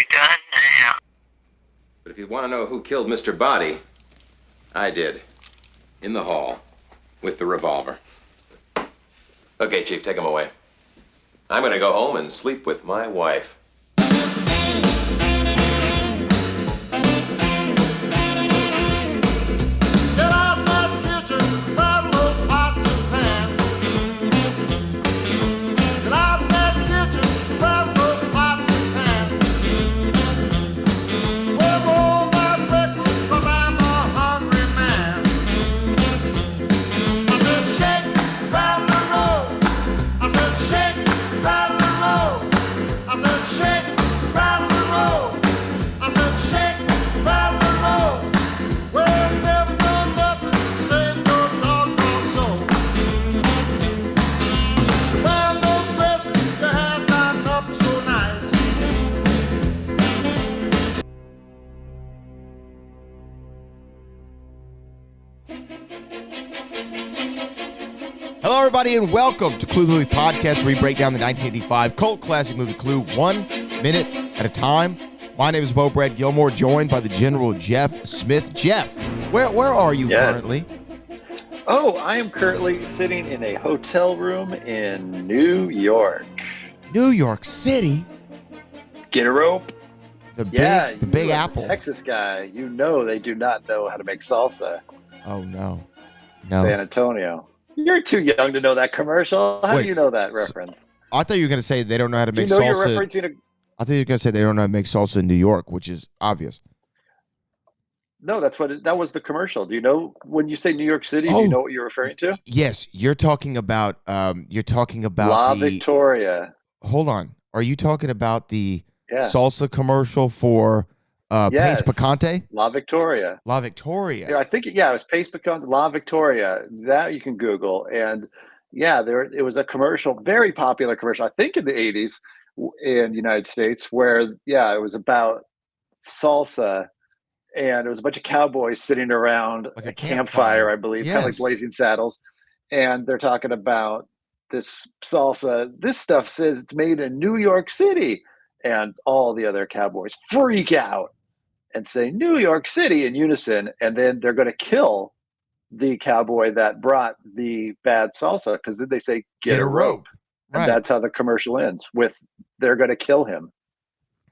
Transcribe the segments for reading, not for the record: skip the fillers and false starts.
you done now? But if you want to know who killed Mr. Body, I did. In the hall. With the revolver. Okay, Chief, take him away. I'm gonna go home and sleep with my wife. Hello, everybody, and welcome to Clue Movie Podcast, where we break down the 1985 cult classic movie Clue 1 minute at a time. My name is Brad Gilmore, joined by the General Jeff Smith. Jeff, where are you currently? Oh, I am currently sitting in a hotel room in New York. New York City? Get a rope. The Big Apple. Texas guy, you know they do not know how to make salsa. Oh, no. San Antonio. You're too young to know that commercial. How do you know that reference? I thought you were going to say they don't know how to make salsa. You're referencing I thought you were going to say they don't know how to make salsa in New York, which is obvious. No, that was the commercial. Do you know when you say New York City? Do you know what you're referring to? Yes, you're talking about La Victoria. Hold on. Are you talking about the salsa commercial for Pace Picante? La Victoria. La Victoria. Yeah, I think it was Pace Picante, La Victoria. That you can Google. And it was a commercial, very popular commercial, I think in the 80s in the United States, where it was about salsa. And it was a bunch of cowboys sitting around like a campfire, I believe, kind of like Blazing Saddles. And they're talking about this salsa. This stuff says it's made in New York City. And all the other cowboys freak out and say New York City in unison. And then they're going to kill the cowboy that brought the bad salsa, because then they say, get a rope. Right. And that's how the commercial ends, with they're going to kill him.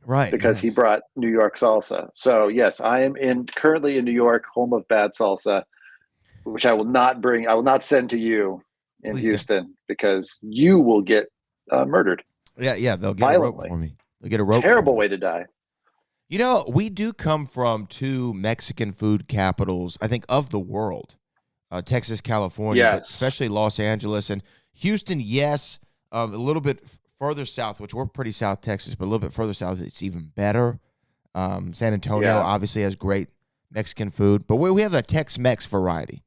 Right. Because he brought New York salsa. So, yes, I am currently in New York, home of bad salsa, which I will not send to you in Houston, because you will get murdered. Yeah, they'll get violently. A rope for me. They'll get a rope. Terrible way to die. You know, we do come from two Mexican food capitals, I think, of the world. Texas, California, but especially Los Angeles. And Houston, yes, a little bit further south, which we're pretty South Texas, but a little bit further south, it's even better. San Antonio obviously has great Mexican food, but we have a Tex-Mex variety.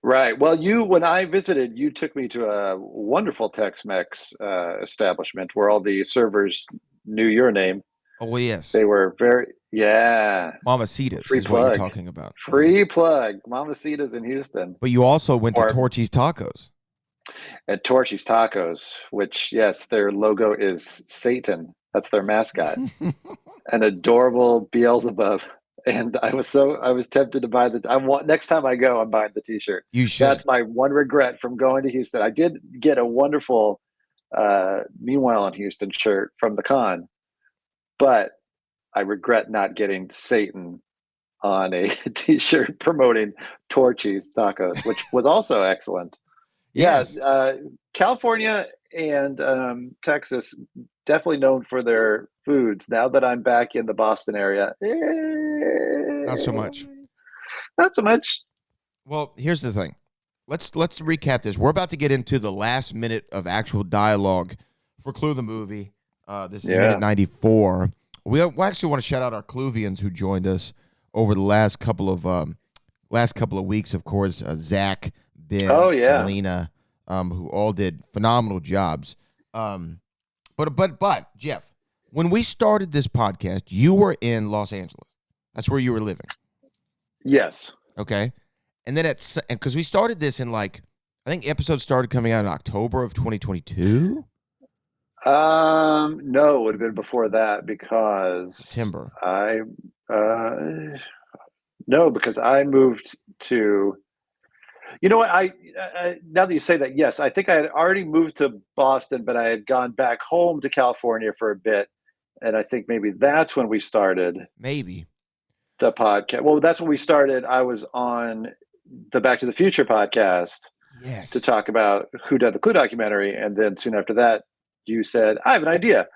Right. Well, when I visited, you took me to a wonderful Tex-Mex establishment where all the servers knew your name. Oh, yes. They were Mamacitas is what you're talking about. Free plug. Mamacitas in Houston. But you also went to Torchy's Tacos. At Torchy's Tacos, which, yes, their logo is Satan. That's their mascot. An adorable Beelzebub. And I was tempted to buy next time I go, I'm buying the t-shirt. You should. That's my one regret from going to Houston. I did get a wonderful Meanwhile in Houston shirt from the con, but I regret not getting Satan on a t-shirt promoting Torchy's Tacos, which was also excellent. Yes. California and Texas, definitely known for their foods. Now that I'm back in the Boston area, not so much. Not so much. Well, here's the thing. Let's recap this. We're about to get into the last minute of actual dialogue for Clue the movie. This is minute 94. We actually want to shout out our Cluvians who joined us over the last couple of weeks. Of course, Zach, Ben, and Lena, who all did phenomenal jobs. But Jeff, when we started this podcast, you were in Los Angeles. That's where you were living. Yes. Okay. And then because we started this in I think episodes started coming out in October of 2022. No, it would have been before that because Timber. No, because I moved to. You know what? Now that you say that, yes, I think I had already moved to Boston, but I had gone back home to California for a bit, and I think maybe that's when we started Maybe. the podcast. Well, that's when we started. I was on the Back to the Future podcast to Yes. talk about who did the Clue documentary, and then soon after that, you said, "I have an idea,"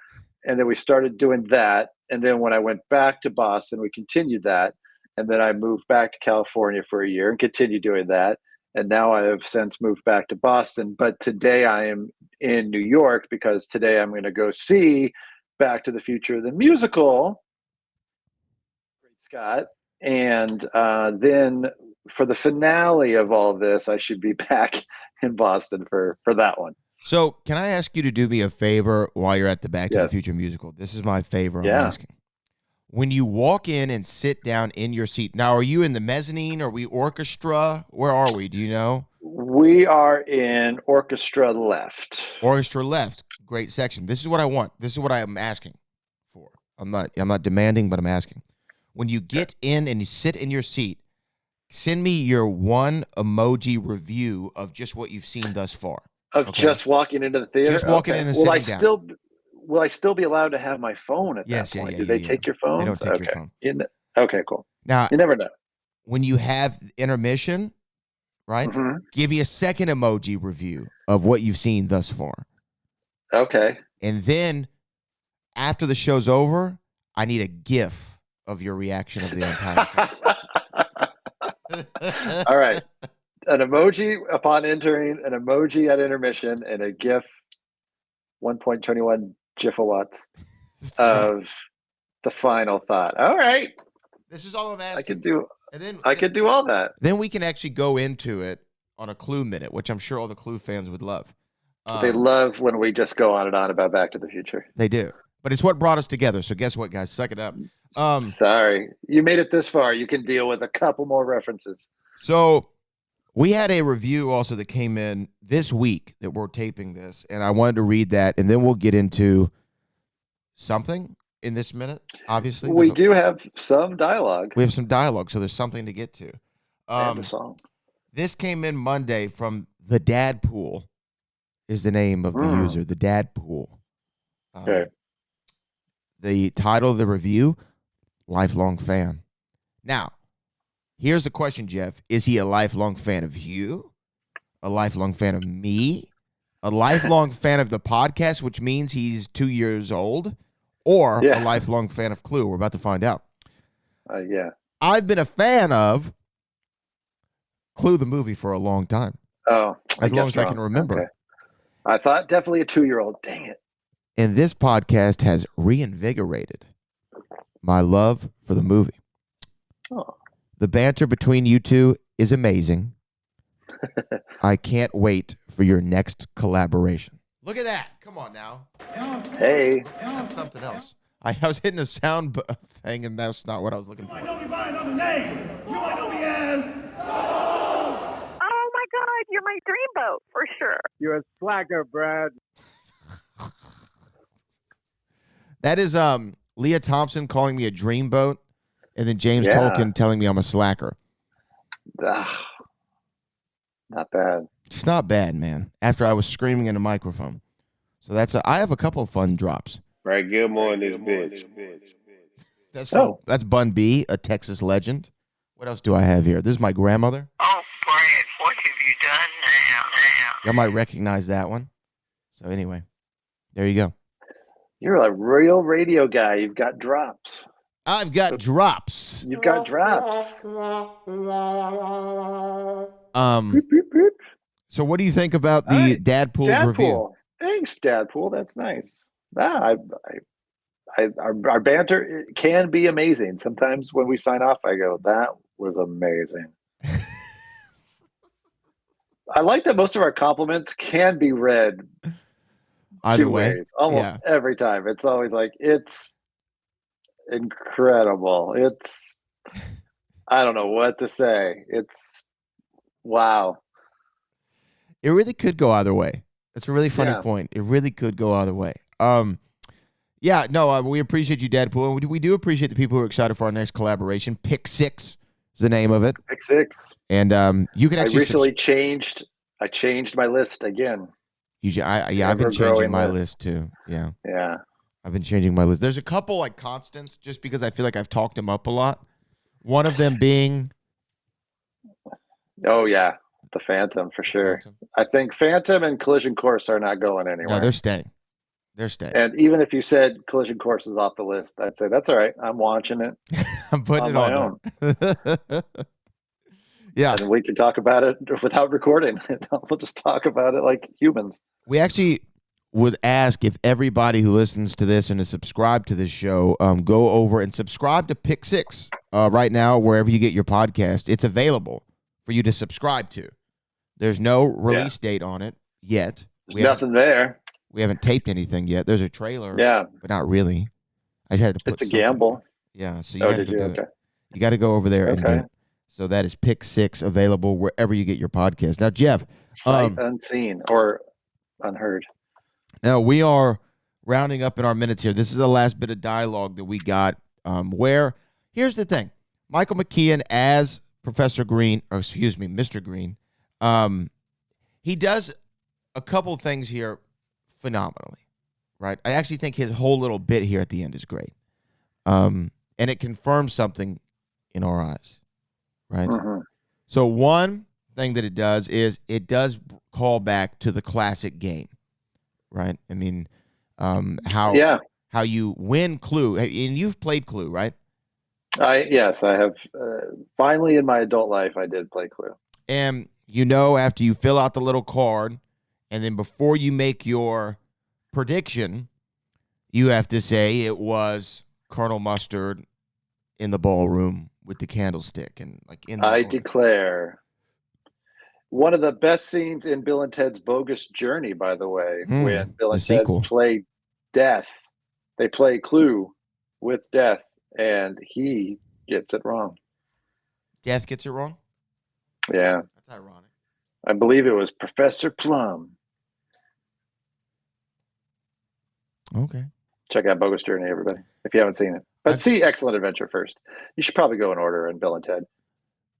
and then we started doing that. And then when I went back to Boston, we continued that, and then I moved back to California for a year and continued doing that. And now I have since moved back to Boston. But today I am in New York because today I'm going to go see Back to the Future, the musical. Great Scott. And then for the finale of all this, I should be back in Boston for that one. So, can I ask you to do me a favor while you're at the Back to the Yes. Future musical? This is my favor I'm Yeah. asking. When you walk in and sit down in your seat, now, are you in the mezzanine? Are we orchestra? Where are we? Do you know? We are in orchestra left. Orchestra left. Great section. This is what I want. This is what I am asking for. I'm not demanding, but I'm asking. When you get in and you sit in your seat, send me your one emoji review of just what you've seen thus far. Of just walking into the theater? Just walking in and sitting down. Will I still be allowed to have my phone at that point? Do they take your phones? They don't take your phone. Okay, cool. Now, you never know. When you have intermission, right? Mm-hmm. Give me a second emoji review of what you've seen thus far. Okay. And then after the show's over, I need a GIF of your reaction of the entire thing. All right. An emoji upon entering, an emoji at intermission, and a GIF 1.21 gifawatts of the final thought. All right. This is all I'm asking. I could do all that. Then we can actually go into it on a Clue minute, which I'm sure all the Clue fans would love. They love when we just go on and on about Back to the Future. They do. But it's what brought us together. So guess what, guys? Suck it up. Sorry. You made it this far. You can deal with a couple more references. So we had a review also that came in this week that we're taping this, and I wanted to read that, and then we'll get into something in this minute, obviously. We do have some dialogue. We have some dialogue, so there's something to get to. And a song. This came in Monday from the Dad Pool is the name of the user, the Dad Pool. Okay. The title of the review, Lifelong Fan. Now, here's the question, Jeff. Is he a lifelong fan of you? A lifelong fan of me? A lifelong fan of the podcast, which means he's 2 years old? Or a lifelong fan of Clue? We're about to find out. Yeah. I've been a fan of Clue the movie for a long time. Oh. As long as I can remember. Okay. I thought definitely a 2-year-old. Dang it. And this podcast has reinvigorated my love for the movie. Oh. The banter between you two is amazing. I can't wait for your next collaboration. Look at that. Come on now. Hey. That's something else. I was hitting a sound thing, and that's not what I was looking for. You might know me by another name. You might know me as... Oh, my God. You're my dreamboat, for sure. You're a slacker, Brad. That is Leah Thompson calling me a dreamboat, and then James Tolkien telling me I'm a slacker. Not bad. It's not bad, man. After I was screaming in a microphone. So I have a couple of fun drops. Right, Gilmore and this bitch. That's Bun B, a Texas legend. What else do I have here? This is my grandmother. Oh, Brad, what have you done now? Y'all might recognize that one. So anyway, there you go. You're a real radio guy. You've got drops. I've got drops. You've got drops. Boop, boop, boop. So what do you think about the Dadpool's review? Thanks, Dadpool. That's nice. Our banter can be amazing. Sometimes when we sign off, I go, that was amazing. I like that most of our compliments can be read either way. Ways, almost every time. It's always like, it's incredible. It's, I don't know what to say. It's, wow. It really could go either way. That's a really funny point. It really could go either way. Yeah, no, we appreciate you, Deadpool. And we do appreciate the people who are excited for our next collaboration. Pick Six is the name of it. Pick Six. And you can actually. I recently changed my list again. I've been changing my list too. Yeah. Yeah. I've been changing my list. There's a couple like constants just because I feel like I've talked them up a lot. One of them being. Oh yeah, the Phantom for sure. Phantom. I think Phantom and Collision Course are not going anywhere. No, they're staying. They're staying. And even if you said Collision Course is off the list, I'd say that's all right. I'm watching it. I'm putting it on my own. Yeah. And we can talk about it without recording. We'll just talk about it like humans. We actually would ask if everybody who listens to this and is subscribed to this show, go over and subscribe to Pick Six right now, wherever you get your podcast. It's available for you to subscribe to. There's no release date on it yet. There's nothing there. We haven't taped anything yet. There's a trailer, but not really. I had to put. It's a gamble. Yeah, so you got to go over there and do it. So that is Pick Six, available wherever you get your podcast. Now, Jeff, sight unseen or unheard. Now we are rounding up in our minutes here. This is the last bit of dialogue that we got. Where here's the thing: Michael McKean as Professor Green, or excuse me, Mr. Green. He does a couple things here phenomenally, right? I actually think his whole little bit here at the end is great, and it confirms something in our eyes, right? Mm-hmm. So one thing that it does is it does call back to the classic game, right? I mean, how you win Clue, and you've played Clue, right? Yes, I have. Finally, in my adult life, I did play Clue. And after you fill out the little card, and then before you make your prediction, you have to say it was Colonel Mustard in the ballroom with the candlestick, and like in. I declare. One of the best scenes in Bill and Ted's Bogus Journey, by the way, when Bill and Ted play Death. They play Clue with Death, and he gets it wrong. Death gets it wrong? Yeah. That's ironic. I believe it was Professor Plum. Okay. Check out Bogus Journey, everybody, if you haven't seen it. But see Excellent Adventure first. You should probably go in order in Bill and Ted.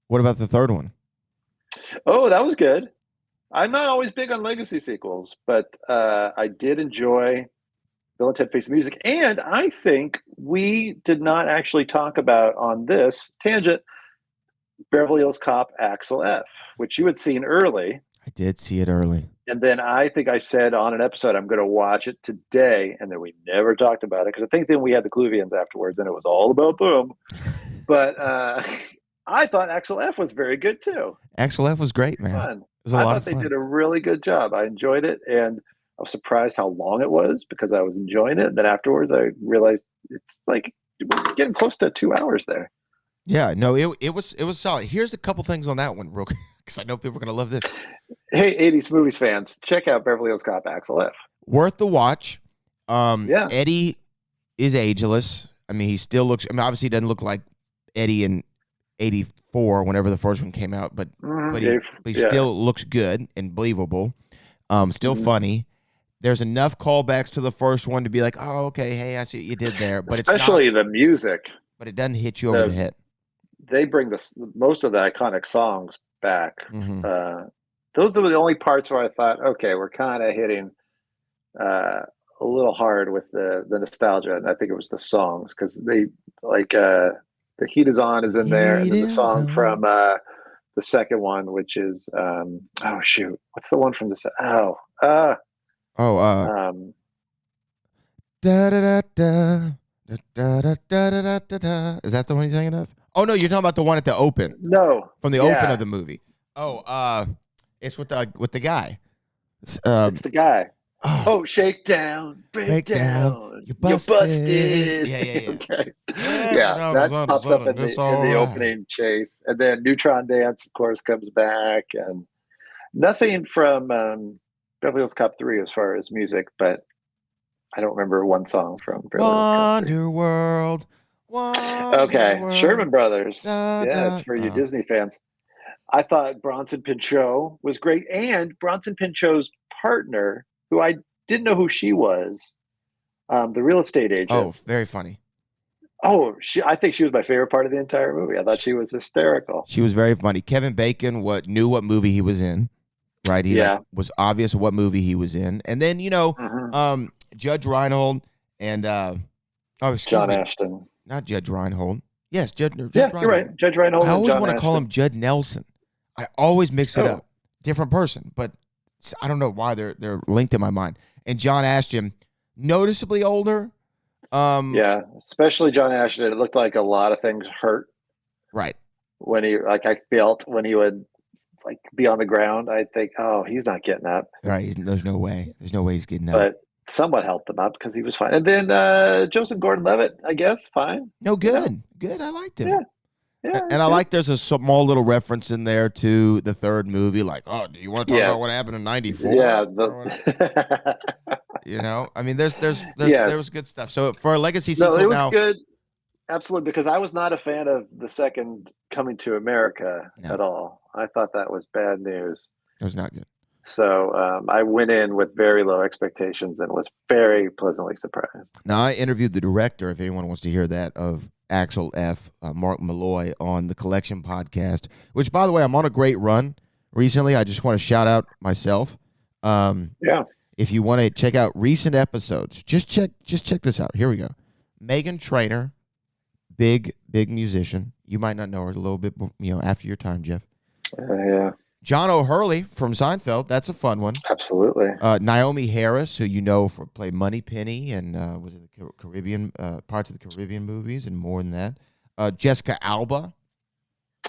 What about the third one? Oh, that was good. I'm not always big on legacy sequels, but I did enjoy Bill and Ted Face the Music. And I think we did not actually talk about on this tangent Beverly Hills Cop Axel F, which you had seen early. I did see it early. And then I think I said on an episode, I'm going to watch it today. And then we never talked about it because I think then we had the Cluvians afterwards and it was all about them. But I thought Axel F was very good too. Axel F was great, man. Fun. It was a lot of fun. fun. They did a really good job. I enjoyed it. And I was surprised how long it was because I was enjoying it. And then afterwards, I realized it's like we're getting close to 2 hours there. Yeah, no, it was solid. Here's a couple things on that one, real quick, because I know people are going to love this. Hey, 80s movies fans, check out Beverly Hills Cop Axel F. Worth the watch. Eddie is ageless. I mean, he still looks. I mean, obviously, he doesn't look like Eddie in '84, whenever the first one came out, but he still looks good and believable. Still funny. There's enough callbacks to the first one to be like, oh, okay, hey, I see what you did there. But especially the music. But it doesn't hit you over the head. They bring most of the iconic songs back. Mm-hmm. Those are the only parts where I thought, okay, we're kind of hitting a little hard with the nostalgia, and I think it was the songs because they like the Heat Is On is in there, and then the song from the second one, which is oh shoot, what's the one from the da da da da. Da, da, da, da, da, da, da. Is that the one you're thinking of? Oh no, you're talking about the one at the open. No, from the open of the movie. Oh, it's with the guy. It's the guy. Oh, shake down, break down. You're busted. Yeah. Okay. Yeah, that pops up in the opening chase, and then Neutron Dance, of course, comes back, and nothing from Beverly Hills Cop 3 as far as music, but I don't remember one song from Wonderworld. Okay, Sherman Brothers. Yes, for you Disney fans. I thought Bronson Pinchot was great, and Bronson Pinchot's partner, who I didn't know who she was, The real estate agent. Oh, very funny. Oh, I think she was my favorite part of the entire movie. I thought she was hysterical. She was very funny. Kevin Bacon knew what movie he was in, right? He was obvious what movie he was in. And then, Judge Reinhold and John Ashton. Not Judge Reinhold. Yes, Judge Reinhold. You're right. Judge Reinhold. I always want to call him Judd Nelson. I always mix it up. Different person, but I don't know why they're linked in my mind. And John Ashton, noticeably older. Especially John Ashton. It looked like a lot of things hurt. Right. When he I felt when he would be on the ground, I think, oh, he's not getting up. Right. There's no way. There's no way he's getting up. But somewhat helped him up because he was fine. And then Joseph Gordon-Levitt, I guess, fine. No, good. Good. I liked him. Yeah. And I like there's a small little reference in there to the third movie, like, oh, do you want to talk about what happened in '94? Yeah. I mean, there was good stuff. So for a legacy sequel, it was good. Absolutely, because I was not a fan of the second Coming to America at all. I thought that was bad news. It was not good. So I went in with very low expectations and was very pleasantly surprised. Now, I interviewed the director, if anyone wants to hear that, of Axel F., Mark Malloy, on the Collection podcast, which, by the way, I'm on a great run recently. I just want to shout out myself. If you want to check out recent episodes, just check this out. Here we go. Meghan Trainor, big musician. You might not know her a little bit, after your time, Jeff. Yeah. John O'Hurley from Seinfeld. That's a fun one. Absolutely. Naomi Harris, who played Moneypenny and was in the Caribbean, parts of the Caribbean movies and more than that. Jessica Alba.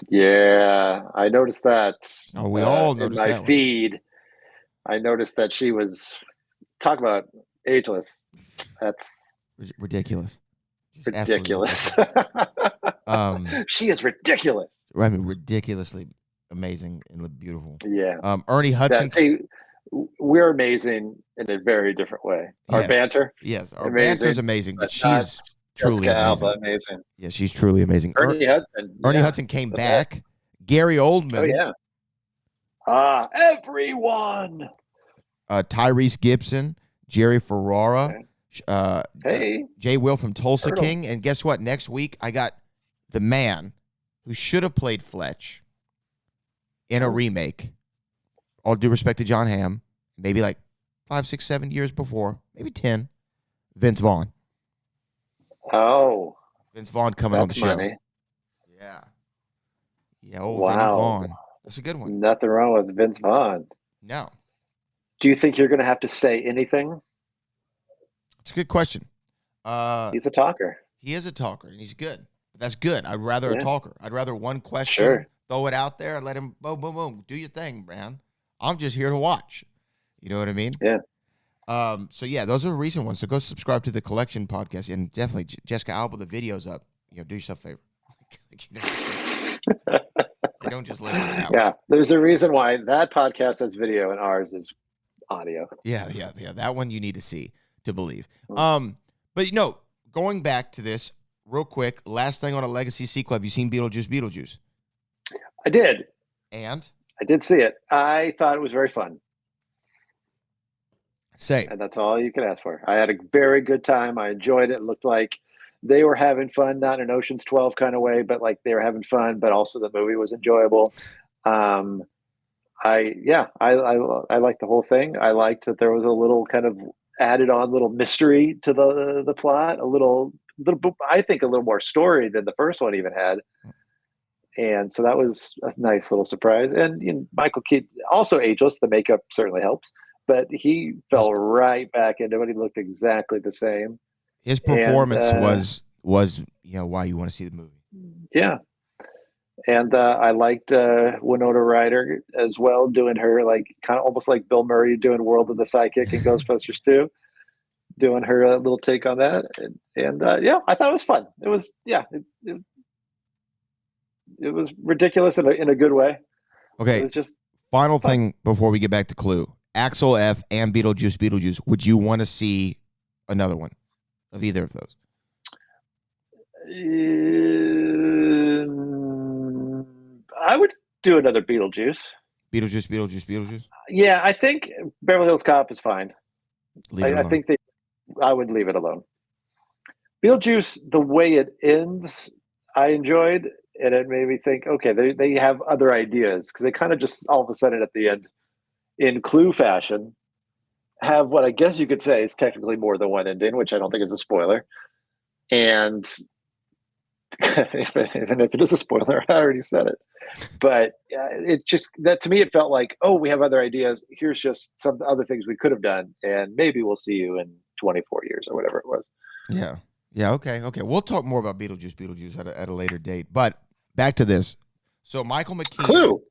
Yeah, I noticed that. Oh, we all noticed in that my feed. I noticed that she was, talk about ageless. That's ridiculous. Ridiculous. She is ridiculous. I mean, ridiculously amazing and beautiful. Yeah. Ernie Hudson. We're amazing in a very different way. Our banter. Yes, our banter is amazing, but she's truly amazing. Yeah, she's truly amazing. Ernie Hudson came back. Best. Gary Oldman. Oh yeah. Everyone. Tyrese Gibson, Jerry Ferrara. Jay Will from Tulsa King. And guess what? Next week, I got the man who should have played Fletch in a remake. All due respect to John Hamm. Maybe like 5, 6, 7 years before. Maybe 10. Vince Vaughn. Oh. Vince Vaughn coming on the show. Money. Yeah. Yeah, Vince Vaughn. That's a good one. Nothing wrong with Vince Vaughn. No. Do you think you're going to have to say anything? It's a good question. He's a talker. He is a talker, and he's good. But that's good. I'd rather a talker. I'd rather one question, throw it out there, and let him boom, boom, boom, do your thing, man. I'm just here to watch. You know what I mean? Yeah. So yeah, those are recent ones. So go subscribe to the Collection podcast, and definitely Jessica Alba. The video's up. Do yourself a favor. Don't just listen to that. Yeah, there's a reason why that podcast has video and ours is audio. Yeah. That one you need to see to believe. But going back to this real quick, last thing on a legacy sequel. Have you seen Beetlejuice? I did. And? I did see it. I thought it was very fun. Same. And that's all you can ask for. I had a very good time. I enjoyed it. It looked like they were having fun, not in an Ocean's 12 kind of way, but like they were having fun, but also the movie was enjoyable. I liked the whole thing. I liked that there was a little kind of added on little mystery to the plot, a little, I think a little more story than the first one even had. And so that was a nice little surprise. And Michael Keaton, also ageless, the makeup certainly helps, but he fell right back into it. He looked exactly the same. His performance was why you want to see the movie. Yeah. And I liked Winona Ryder as well, doing her kind of almost like Bill Murray doing World of the Sidekick in Ghostbusters 2, doing her little take on that. And I thought it was fun. It was, it was ridiculous in a good way. Okay. It was just final fun. thing before we get back to Clue. Axel F. and Beetlejuice. Would you want to see another one of either of those? I would do another Beetlejuice. Beetlejuice. Yeah, I think Beverly Hills Cop is fine. I think I would leave it alone. Beetlejuice, the way it ends, I enjoyed, and it made me think, okay, they have other ideas, because they kind of just all of a sudden at the end, in Clue fashion, have what I guess you could say is technically more than one ending, which I don't think is a spoiler. And even if it is a spoiler, I already said it. But it just, that to me, it felt like, oh, we have other ideas. Here's just some other things we could have done, and maybe we'll see you in 24 years or whatever it was. Yeah. Yeah. Okay. We'll talk more about Beetlejuice at a later date. But back to this. So Michael McKean Clue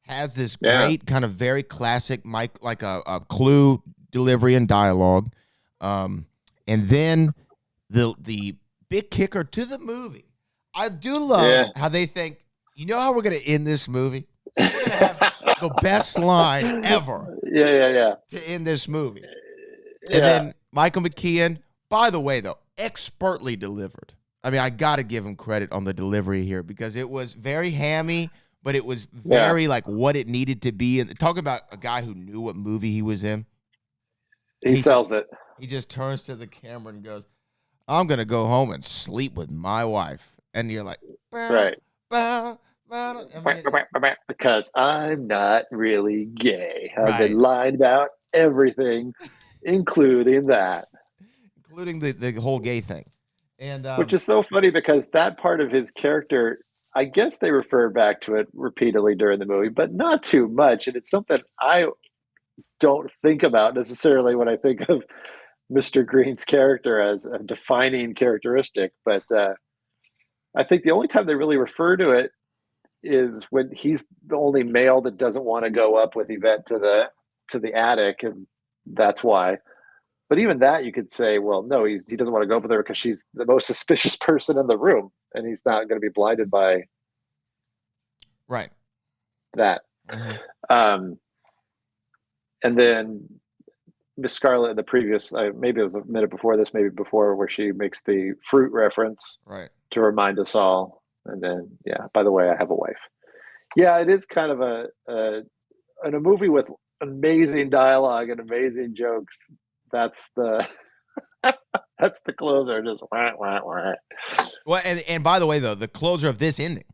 has this great kind of very classic like a Clue delivery and dialogue, and then the big kicker to the movie. I do love how they think, you know how we're going to end this movie? We're going to have the best line ever. Yeah. To end this movie. And then Michael McKean, by the way, though, expertly delivered. I mean, I got to give him credit on the delivery here, because it was very hammy, but it was very like what it needed to be. And talk about a guy who knew what movie he was in. He sells it. He just turns to the camera and goes, I'm going to go home and sleep with my wife. And you're like, right. I mean, because I'm not really gay. I've been lying about everything, including that. Including the whole gay thing. And which is so funny, because that part of his character, I guess they refer back to it repeatedly during the movie, but not too much. And it's something I don't think about necessarily when I think of Mr. Green's character as a defining characteristic. But I think the only time they really refer to it is when he's the only male that doesn't want to go up with Yvette to the attic, and that's why. But even that, you could say, well, no, he doesn't want to go up with her because she's the most suspicious person in the room, and he's not going to be blinded by that. Mm-hmm. And then Miss Scarlet in the previous, maybe it was a minute before this, maybe before, where she makes the fruit reference to remind us all. And then, by the way, I have a wife. Yeah, it is kind of a movie with amazing dialogue and amazing jokes. That's the that's the closer. Just wah, wah, wah. Well, and by the way, though, the closer of this ending,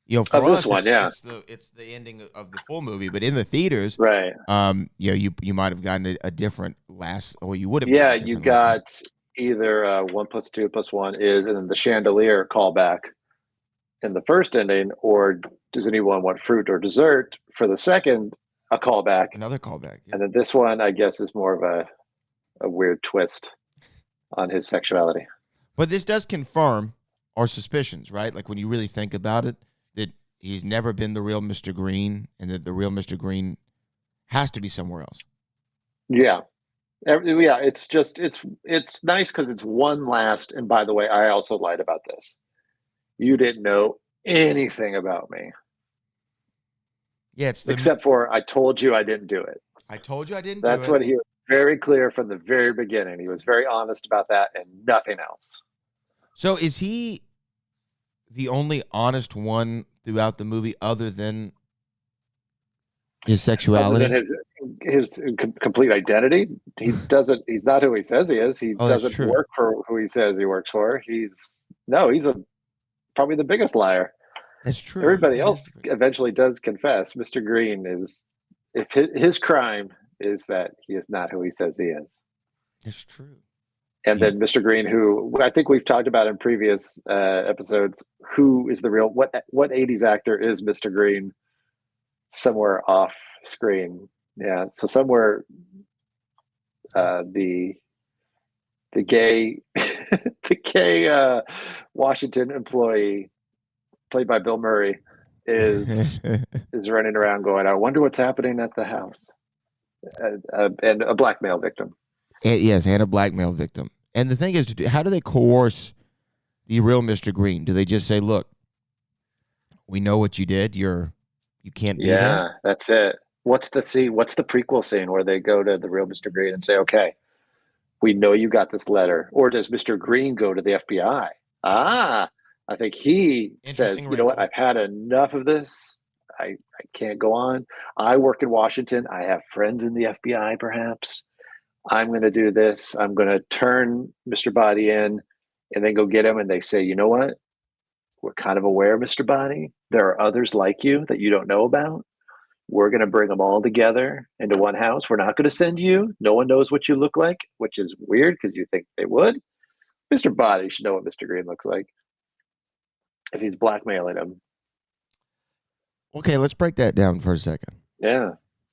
you know, for us, it's the ending of the full movie. But in the theaters, you might have gotten a different last, or you would have. Yeah, you got either 1 + 2 + 1 is, and then the chandelier callback in the first ending, or does anyone want fruit or dessert for the second? A callback, another callback, and then this one, I guess, is more of a weird twist on his sexuality. But this does confirm our suspicions, right? Like when you really think about it, that he's never been the real Mr. Green, and that the real Mr. Green has to be somewhere else. Yeah. It's just, it's nice because it's one last, and by the way, I also lied about this. You didn't know anything about me. Yeah, except for I told you I didn't do it. I told you I didn't do it. That's what he was very clear from the very beginning. He was very honest about that and nothing else. So is he the only honest one throughout the movie other than his sexuality? Other than his complete identity? He's not who he says he is. He doesn't work for who he says he works for. He's probably the biggest liar. That's true. Everybody else eventually does confess. Mr. Green is, if his crime is that he is not who he says he is. It's true. And then Mr. Green, who I think we've talked about in previous episodes, who is the real, what 80s actor is Mr. Green somewhere off screen? Yeah, so somewhere the gay the gay Washington employee played by Bill Murray is running around going, I wonder what's happening at the house. And a blackmail victim. And a blackmail victim. And the thing is, how do they coerce the real Mr. Green? Do they just say, look, we know what you did. You can't be there? Yeah, that's it. What's the scene? What's the prequel scene where they go to the real Mr. Green and say, okay, we know you got this letter? Or does Mr. Green go to the FBI? I think he says, you know what, I've had enough of this. I can't go on. I work in Washington. I have friends in the FBI, perhaps. I'm going to do this. I'm going to turn Mr. Body in and then go get him. And they say, you know what? We're kind of aware, Mr. Body. There are others like you that you don't know about. We're going to bring them all together into one house. We're not going to send you. No one knows what you look like, which is weird because you think they would. Mr. Body should know what Mr. Green looks like if he's blackmailing him. Okay, let's break that down for a second. Yeah.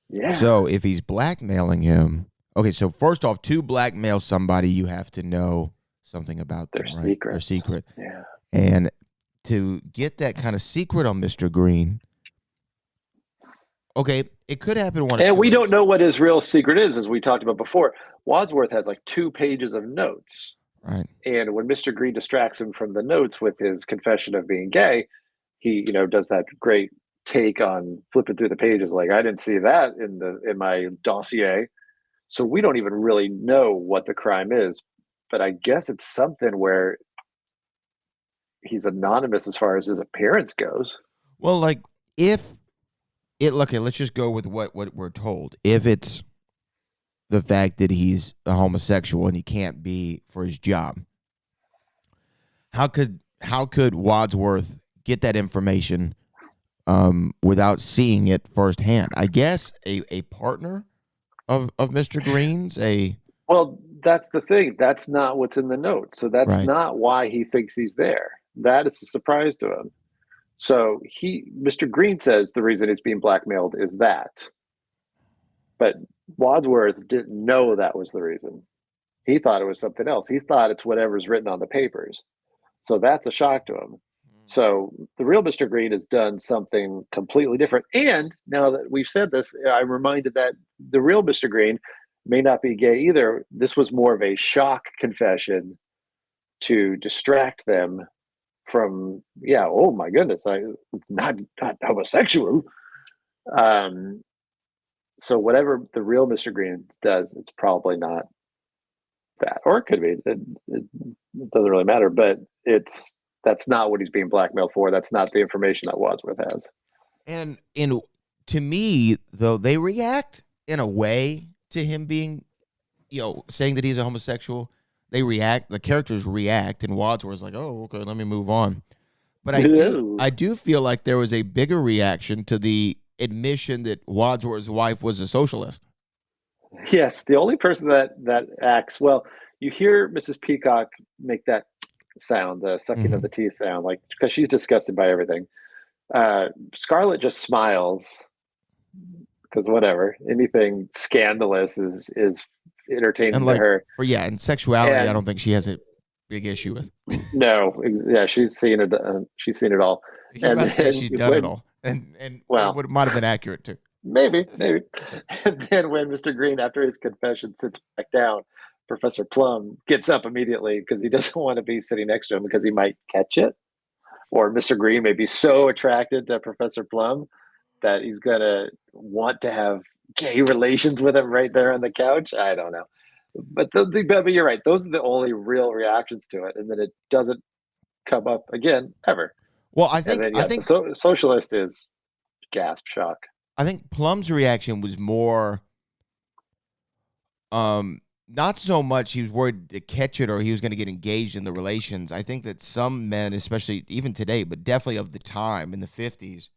Yeah. So if he's blackmailing him, okay, so first off, to blackmail somebody, you have to know something about their them, right? secrets. Their secret. Yeah. And to get that kind of secret on Mr. Green, okay, it could happen one of And two we ways. don't know what his real secret is, as we talked about before. Wadsworth has like 2 pages of notes. Right. And when Mr. Green distracts him from the notes with his confession of being gay, he, does that great take on flipping through the pages like, I didn't see that in my dossier. So we don't even really know what the crime is. But I guess it's something where he's anonymous as far as his appearance goes. Well, like let's just go with what we're told. If it's the fact that he's a homosexual and he can't be for his job, how could Wadsworth get that information without seeing it firsthand? I guess a partner of Mr. Green's Well, that's the thing. That's not what's in the notes. So that's right. not why he thinks he's there. That is a surprise to him. So Mr. Green says the reason it's being blackmailed is that. But Wadsworth didn't know that was the reason. He thought it was something else. He thought it's whatever's written on the papers. So that's a shock to him. So the real Mr. Green has done something completely different. And now that we've said this, I'm reminded that the real Mr. Green may not be gay either. This was more of a shock confession to distract them from, oh my goodness, I'm not homosexual. So whatever the real Mr. Green does, it's probably not that, or it could be. It doesn't really matter. But that's not what he's being blackmailed for. That's not the information that Wadsworth has. And to me, though, they react in a way to him being, saying that he's a homosexual. They react. The characters react, and Wadsworth's like, "Oh, okay, let me move on." But I do feel like there was a bigger reaction to the admission that Wadsworth's wife was a socialist. Yes, the only person that acts well. You hear Mrs. Peacock make that sound, the sucking of the teeth sound, like because she's disgusted by everything. Scarlett just smiles because whatever, anything scandalous is entertaining to her. And sexuality, I don't think she has a big issue with. No, she's seen it. She's seen it all. And then she's done it all, and well, it might have been accurate too. Maybe. And then when Mr. Green, after his confession, sits back down, Professor Plum gets up immediately because he doesn't want to be sitting next to him because he might catch it. Or Mr. Green may be so attracted to Professor Plum that he's going to want to have gay relations with him right there on the couch. I don't know. But you're right. Those are the only real reactions to it. And then it doesn't come up again, ever. Well, I think the socialist is gasp shock. I think Plum's reaction was more, not so much he was worried to catch it or he was going to get engaged in the relations. I think that some men, especially even today, but definitely of the time in the 50s,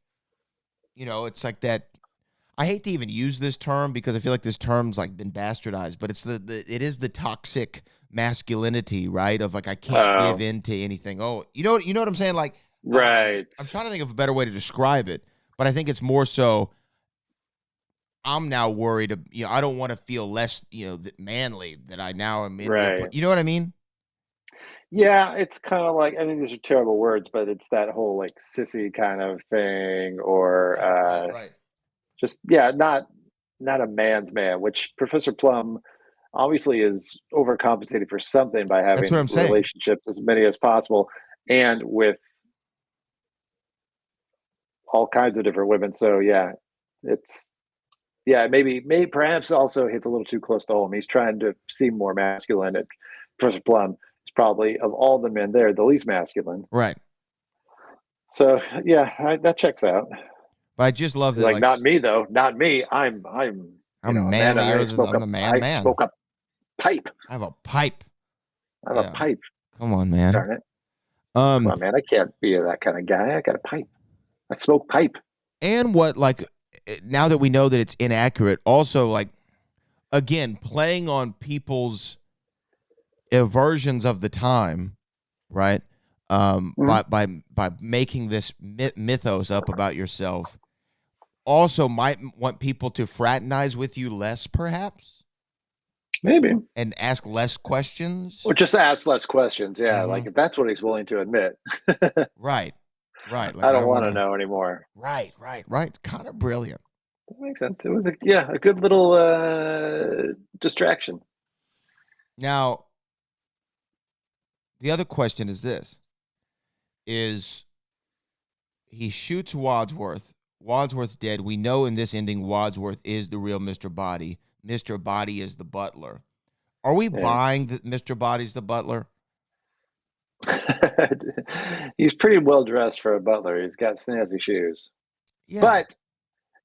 it's like that. I hate to even use this term because I feel like this term's like been bastardized, but it is the toxic masculinity, right? Of like, I can't give in to anything. Oh, you know what I'm saying? Like, right. I'm trying to think of a better way to describe it, but I think it's more so, I'm now worried, I don't want to feel less, manly that I now am in. Right. You know what I mean? Yeah, it's kind of like, I mean, these are terrible words, but it's that whole like sissy kind of thing, or right. Just not a man's man. Which Professor Plum obviously is overcompensating for something by having relationships as many as possible, and with all kinds of different women. So maybe perhaps also hits a little too close to home. He's trying to seem more masculine. And Professor Plum is probably, of all the men there, the least masculine. Right. So that checks out. But I just love that. Like, not me though. Not me. I'm manlier than the man. I spoke up. pipe. I have a pipe. I have a pipe. Come on, man. Darn it. Come on, man. I can't be that kind of guy. I got a pipe. I smoke pipe. And what, like, now that we know that it's inaccurate, also, like, again, playing on people's aversions of the time, right? By making this mythos up about yourself, also might want people to fraternize with you less, perhaps. Maybe. And ask less questions. Or just ask less questions. Yeah, like if that's what he's willing to admit. Right. Like, I don't want to know anymore. Right. It's kind of brilliant. That makes sense. It was a good little distraction. Now, the other question is this. Is he shoots Wadsworth. Wadsworth's dead. We know in this ending Wadsworth is the real Mr. Body. Mr. Body is the butler. Are we buying that Mr. Body's the butler? He's pretty well dressed for a butler. He's got snazzy shoes. Yeah. But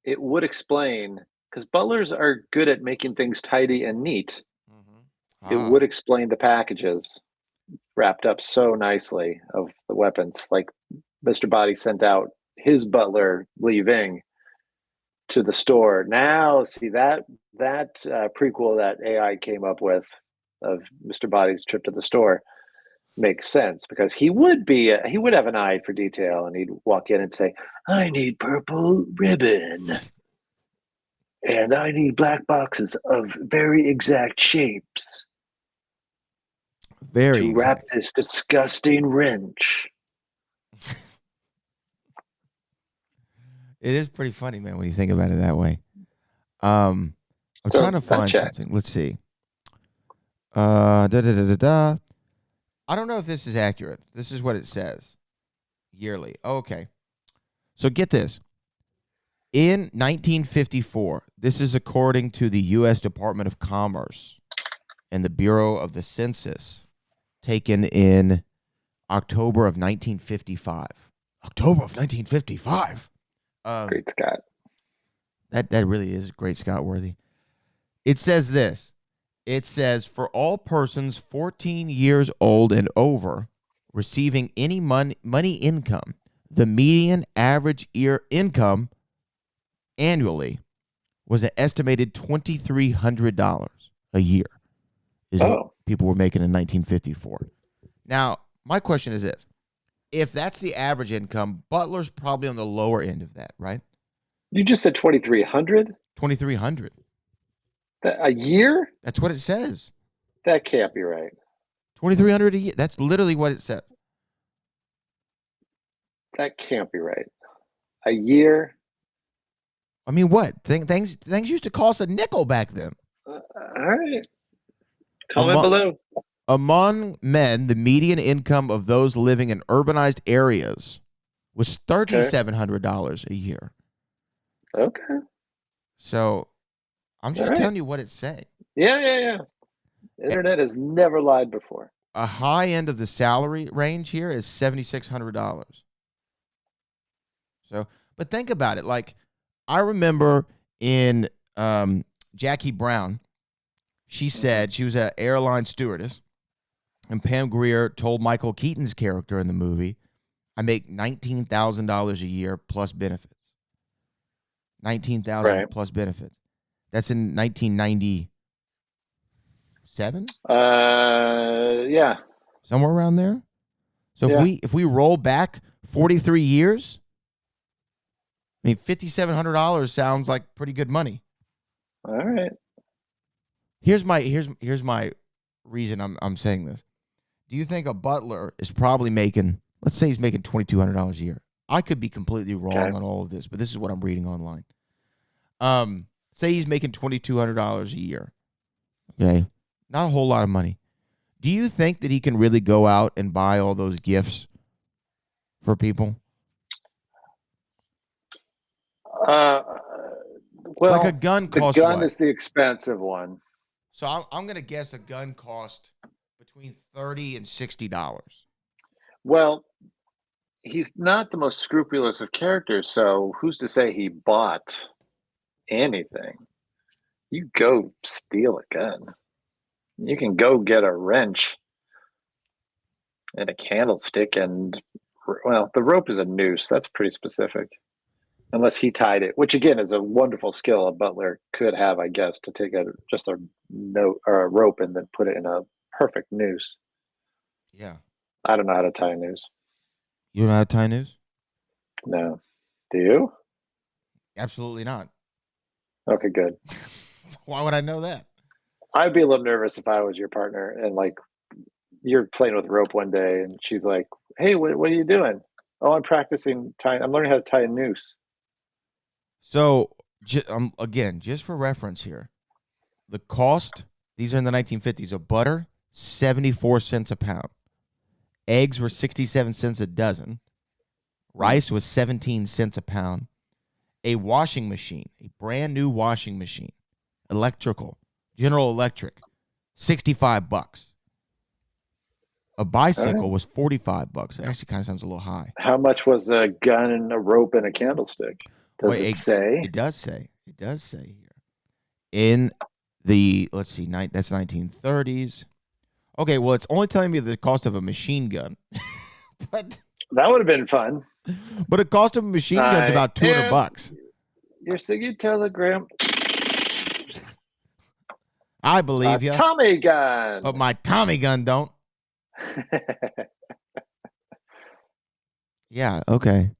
it would explain, because butlers are good at making things tidy and neat. It would explain the packages wrapped up so nicely of the weapons. Like Mr. Body sent out his butler leaving to the store. Now, see that prequel that AI came up with of Mr. Body's trip to the store makes sense, because he would have an eye for detail, and he'd walk in and say, "I need purple ribbon, and I need black boxes of very exact shapes to wrap this disgusting wrench." It is pretty funny, man, when you think about it that way. I'm trying to find something. Let's see. I don't know if this is accurate. This is what it says. Yearly. Okay. So get this. In 1954, this is according to the U.S. Department of Commerce and the Bureau of the Census, taken in October of 1955. October of 1955. Great Scott. That really is great Scott worthy. It says this. It says, for all persons 14 years old and over receiving any money income, the median average year income annually was an estimated $2,300 a year is what people were making in 1954. Now, my question is this. If that's the average income, Butler's probably on the lower end of that, right? You just said 2,300? 2,300. A year? That's what it says. That can't be right. 2,300 a year. That's literally what it says. That can't be right. A year? I mean, what? Things used to cost a nickel back then. All right. Comment below. Among men, the median income of those living in urbanized areas was $3,700 a year. Okay. So I'm just telling you what it's saying. Yeah. Internet has never lied before. A high end of the salary range here is $7,600. So, but think about it. Like, I remember in Jackie Brown, she said she was an airline stewardess, and Pam Grier told Michael Keaton's character in the movie, I make $19,000 a year plus benefits. $19,000 plus benefits. That's in 1997? Yeah. Somewhere around there. So if we roll back 43 years, I mean, $5,700 sounds like pretty good money. All right. Here's my reason I'm saying this. Do you think a butler is probably making, let's say he's making $2,200 a year. I could be completely wrong on all of this, but this is what I'm reading online. Say he's making $2,200 a year. Okay. Not a whole lot of money. Do you think that he can really go out and buy all those gifts for people? Well, like a gun costs the gun what? is the expensive one. So I'm going to guess a gun cost between $30 and $60. Well, he's not the most scrupulous of characters, so who's to say he bought anything? You go steal a gun. You can go get a wrench and a candlestick and, well, the rope is a noose. That's pretty specific. Unless he tied it, which again is a wonderful skill a butler could have, I guess, to take just a note or a rope and then put it in a perfect noose. Yeah. I don't know how to tie a noose. You don't know how to tie a noose? No. Do you? Absolutely not. Okay, good. Why would I know that? I'd be a little nervous if I was your partner and like you're playing with rope one day and she's like, "Hey, what are you doing?" "Oh, I'm practicing tying. I'm learning how to tie a noose." So, again, just for reference here, the cost, these are in the 1950s, of butter, 74 cents a pound. Eggs were 67 cents a dozen. Rice was 17 cents a pound. A washing machine, a brand new washing machine, electrical, General Electric, $65. A bicycle was $45. It actually kind of sounds a little high. How much was a gun and a rope and a candlestick? Does it say? It does say. It does say here. In the, let's see, that's 1930s. Okay, well, it's only telling me the cost of a machine gun. But that would have been fun. But the cost of a machine gun's about $200. Your Siggy telegram. I believe you. Tommy gun. But my Tommy gun don't. Yeah, okay.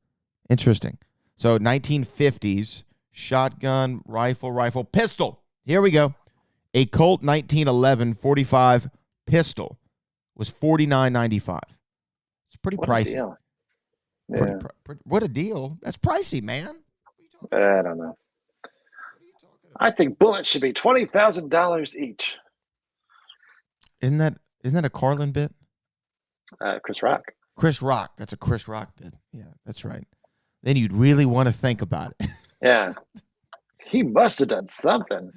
Interesting. So 1950s, shotgun, rifle, pistol. Here we go. A Colt 1911 45 pistol was $49.95. It's pretty pricey. Deal. Yeah. What a deal. That's pricey, man. I don't know. I think bullets should be $20,000 each. Isn't that a Carlin bit? Chris Rock. Chris Rock. That's a Chris Rock bit. Yeah, that's right. Then you'd really want to think about it. Yeah. He must have done something.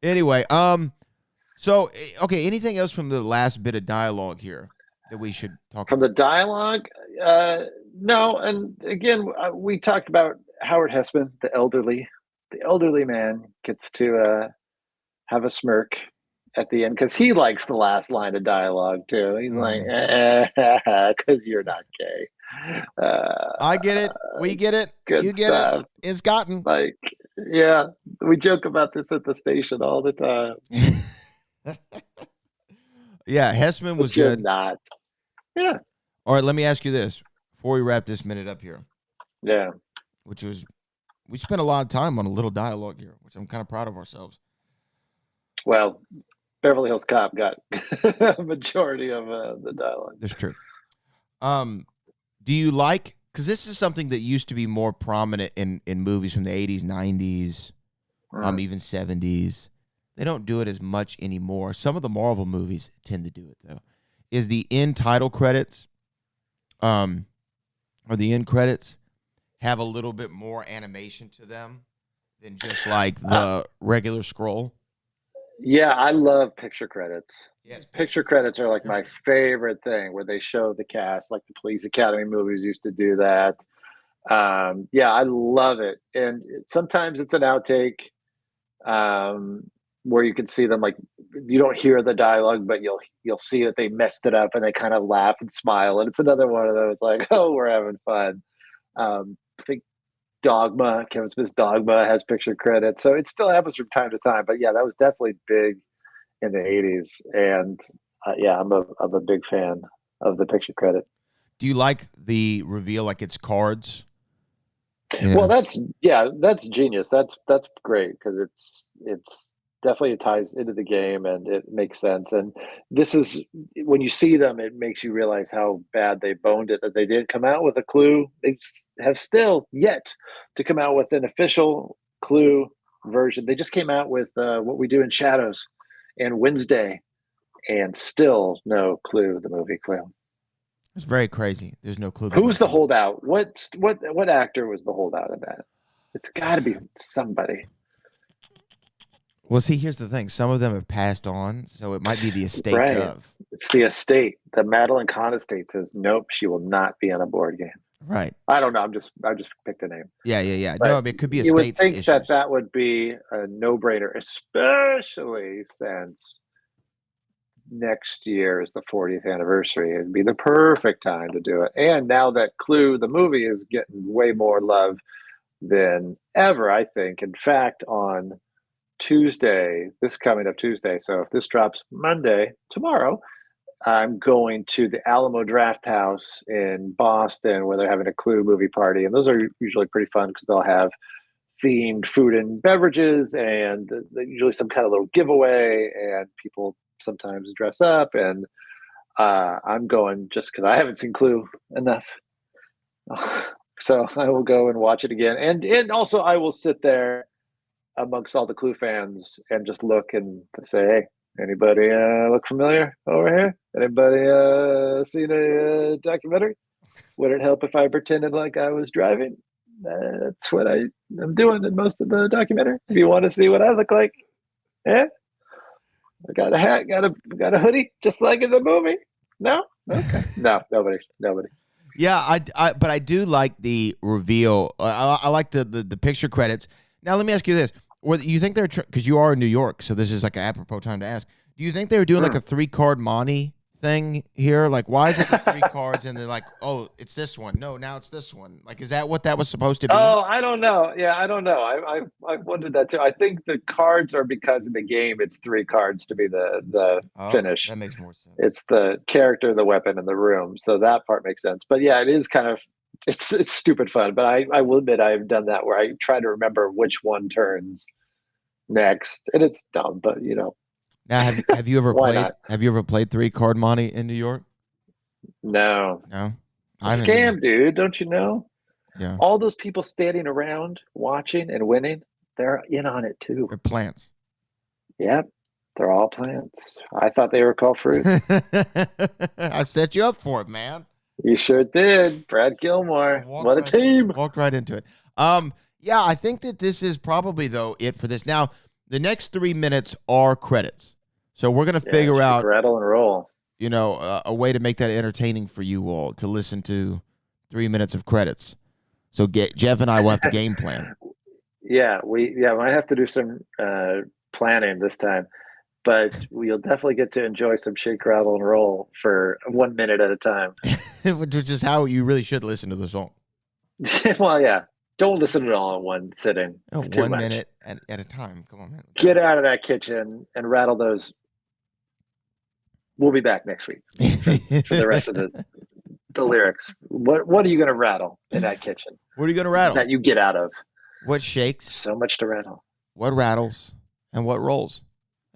Anyway, so okay, anything else from the last bit of dialogue here that we should talk from about? The dialogue? No, and again, we talked about Howard Hessman, the elderly man gets to have a smirk at the end because he likes the last line of dialogue too. He's like, because you're not gay. I get it. We get it. You get it. It's gotten. Like, yeah, we joke about this at the station all the time. Yeah, Hessman was good. Not. Yeah. All right, let me ask you this before we wrap this minute up here. Yeah. We spent a lot of time on a little dialogue here, which I'm kind of proud of ourselves. Well, Beverly Hills Cop got a majority of the dialogue. That's true. Do you like, because this is something that used to be more prominent in movies from the 80s, 90s, even 70s. They don't do it as much anymore. Some of the Marvel movies tend to do it, though. Is the end title credits, or the end credits, have a little bit more animation to them than just like the regular scroll? Yeah, I love picture credits. Yes, picture credits are like my favorite thing, where they show the cast, like the Police Academy movies used to do that. Yeah, I love it. And sometimes it's an outtake where you can see them, like, you don't hear the dialogue, but you'll see that they messed it up and they kind of laugh and smile. And it's another one of those like, oh, we're having fun. I think Kevin Smith's Dogma has picture credits. So it still happens from time to time. But yeah, that was definitely big in the 80s. And yeah, I'm a big fan of the picture credit. Do you like the reveal, like it's cards? Yeah. Well, that's genius. That's great, because it's definitely ties into the game and it makes sense. And this is, when you see them, it makes you realize how bad they boned it, that they didn't come out with a Clue. They have still yet to come out with an official Clue version. They just came out with What We Do in Shadows and Wednesday, and still no Clue, the movie Clue. It's very crazy. There's no Clue. Who's the holdout? What actor was the holdout of that? It's got to be somebody. Well, see, here's the thing. Some of them have passed on, so it might be the estates right. of. It's the estate. The Madeline Kahn estate says, nope, she will not be on a board game. Right. I don't know. I just picked a name. Yeah. But No, I mean, it could be a you would state's think issues. that would be a no-brainer, especially since next year is the 40th anniversary. It'd be the perfect time to do it. And now that Clue, the movie, is getting way more love than ever, I think. In fact, on Tuesday, this coming up Tuesday, so if this drops Monday, tomorrow, I'm going to the Alamo Draft House in Boston where they're having a Clue movie party. And those are usually pretty fun because they'll have themed food and beverages and usually some kind of little giveaway, and people sometimes dress up. And I'm going just because I haven't seen Clue enough. So I will go and watch it again. And also I will sit there amongst all the Clue fans and just look and say, hey, anybody look familiar over here? Anybody seen a documentary? Would it help if I pretended like I was driving? That's what I'm doing in most of the documentary. If you want to see what I look like, yeah, I got a hat, got a hoodie, just like in the movie. No, okay, no, nobody. Yeah, but I do like the reveal. I like the picture credits. Now let me ask you this: you think they're because you are in New York, so this is like an apropos time to ask. Do you think they were doing like a 3-card Monty thing here? Like, why is it the 3 cards and they're like, oh, it's this one? No, now it's this one. Like, is that what that was supposed to be? Oh, I don't know. Yeah, I don't know. I wondered that too. I think the cards are because in the game it's 3 cards to be the finish. That makes more sense. It's the character, the weapon, and the room. So that part makes sense. But yeah, it is kind of it's stupid fun. But I will admit I've done that where I try to remember which one turns next, and it's dumb. But you know. Now, have you ever Why played? not? Have you ever played 3-card Monty in New York? No. Scam, dude. Don't you know? Yeah. All those people standing around watching and winning, they're in on it too. They're plants. Yep. They're all plants. I thought they were called fruits. I set you up for it, man. You sure did. Brad Gilmore. What a team. Walked right into it. Yeah, I think that this is probably, though, it for this. Now, the next 3 minutes are credits. So we're going to figure out, rattle and roll. You know, a way to make that entertaining for you all to listen to 3 minutes of credits. So Jeff and I will have to game plan. Yeah, we might have to do some planning this time, but we'll definitely get to enjoy some shake, rattle, and roll for 1 minute at a time. Which is how you really should listen to the song. Well, yeah. Don't listen to it all in one sitting. It's 1 minute at a time. Come on, man. Get out of that kitchen and rattle those. We'll be back next week for the rest of the lyrics. What are you going to rattle in that kitchen? What are you going to rattle? That you get out of. What shakes? So much to rattle. What rattles and what rolls?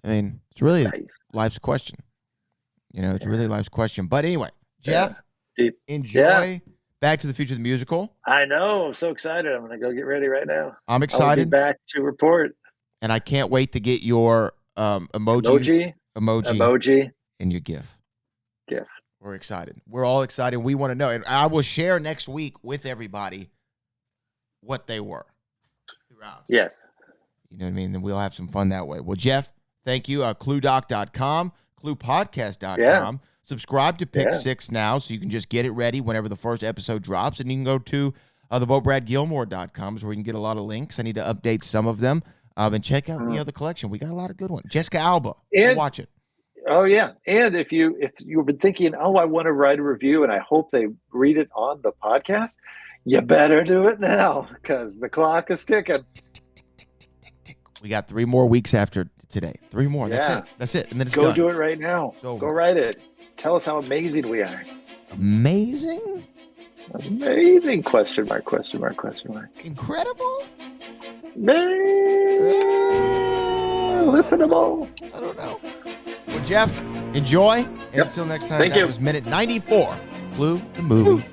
I mean, it's really life's question. You know, it's really life's question. But anyway, Jeff, enjoy Back to the Future the musical. I know. I'm so excited. I'm going to go get ready right now. I'm excited. I'll be back to report. And I can't wait to get your emoji and your GIF. We're excited. We're all excited. We want to know. And I will share next week with everybody what they were throughout. Yes. You know what I mean? Then we'll have some fun that way. Well, Jeff, thank you. ClueDoc.com, CluePodcast.com. Yeah. Subscribe to Pick 6 now so you can just get it ready whenever the first episode drops. And you can go to thebradgilmore.com is where you can get a lot of links. I need to update some of them. And check out the collection. We got a lot of good ones. Jessica Alba. Watch it. Oh, yeah. And if you've been thinking, I want to write a review and I hope they read it on the podcast, you better do it now because the clock is ticking. We got 3 more weeks after today. 3 more. Yeah. That's it. And then it's done. Go do it right now. Go write it. Tell us how amazing we are. Amazing? Amazing? Question mark. Incredible? Listenable? I don't know. Well, Jeff, enjoy. And until next time, Thank you. Was minute 94. Clue the movie.